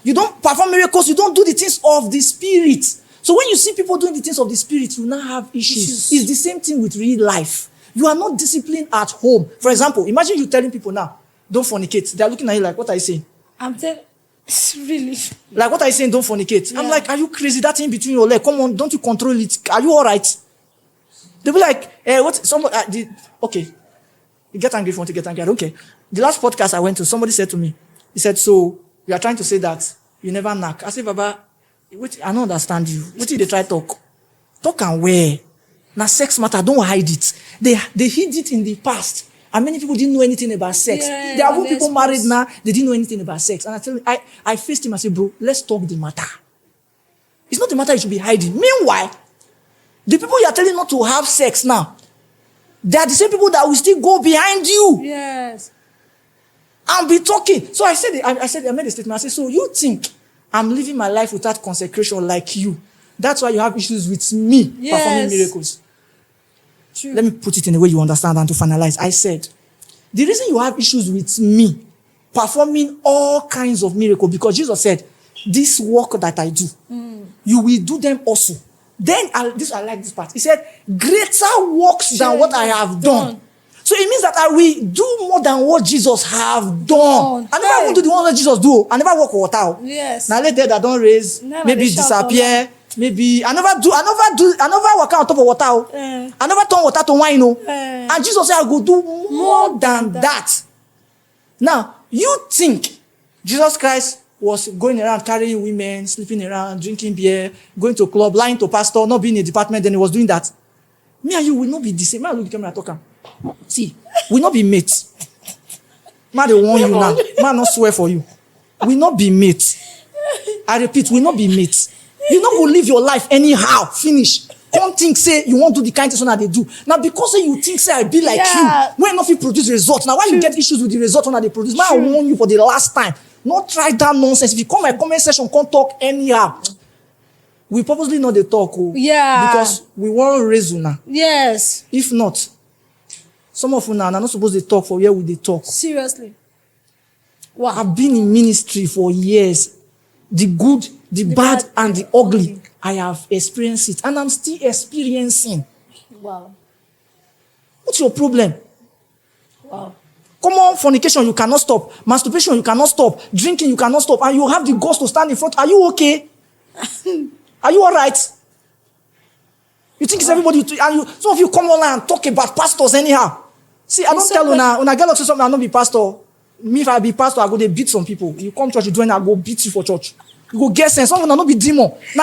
You don't perform miracles. You don't do the things of the Spirit. So when you see people doing the things of the Spirit, you now have issues. It's the same thing with real life. You are not disciplined at home. For example, imagine you telling people now, don't fornicate. They're looking at you like, what are you saying? I'm telling really. Like, what are you saying? Don't fornicate. Yeah. I'm like, are you crazy? That thing between your legs. Come on, don't you control it? Are you all right? They'll be like, what? Somebody, okay. You get angry if you want to get angry. Okay. The last podcast I went to, somebody said to me, he said, so you are trying to say that you never knock. I said, Baba, I don't understand you. What did they try to talk? Talk and where? Now, sex matter, don't hide it. They hid it in the past. And many people didn't know anything about sex. Yeah, there are people married now, they didn't know anything about sex. And I tell you, I faced him and said, bro, let's talk the matter. It's not the matter you should be hiding. Meanwhile, the people you are telling not to have sex now, they are the same people that will still go behind you. Yes. And be talking. So I made a statement. I said, so you think I'm living my life without consecration like you? That's why you have issues with me performing miracles. True. Let me put it in a way you understand and to finalize. I said, the reason you have issues with me performing all kinds of miracles, because Jesus said, this work that I do, you will do them also. Then, I like this part. He said, greater works than what I have done. So it means that I will do more than what Jesus have done. I never want to do the one that Jesus do. I never walk water. Yes. Now let that don't raise, maybe disappear. Maybe I never walk on top of water. I never turn water to wine. And Jesus said, I go do more than that. Now, you think Jesus Christ was going around carrying women, sleeping around, drinking beer, going to a club, lying to pastor, not being in a department, then he was doing that. Me and you will not be the same. Man, look at the camera, talk. See, we not be mates. Man, they warn you now. Man, not swear for you. We not be mates. I repeat, we not be mates. You not go live your life anyhow. Finish. Don't think say you won't do the kind of thing that they do. Now because say you think say I be like you, when nothing produce results. Now why you get issues with the result when they produce? Now I warn you for the last time. Not try that nonsense. If you come my comment section, can't talk anyhow. We purposely not the talk. Because we want reason now. Yes. If not, some of you now are not supposed to talk for where we they talk. Seriously. Wow. I've been in ministry for years. The good, the bad, and the ugly. I have experienced it. And I'm still experiencing. Wow. What's your problem? Wow. Come on, fornication, you cannot stop. Masturbation, you cannot stop. Drinking, you cannot stop. And you have the guts to stand in front. Are you okay? Are you all right? You think it's everybody? And some of you come online and talk about pastors anyhow. See, I don't tell you now. When I get up to something, I'll not be pastor. Me, if I be pastor, I go they beat some people. You come church, you do it, I go beat you for church. You go get sense. Some will not be demon. Now,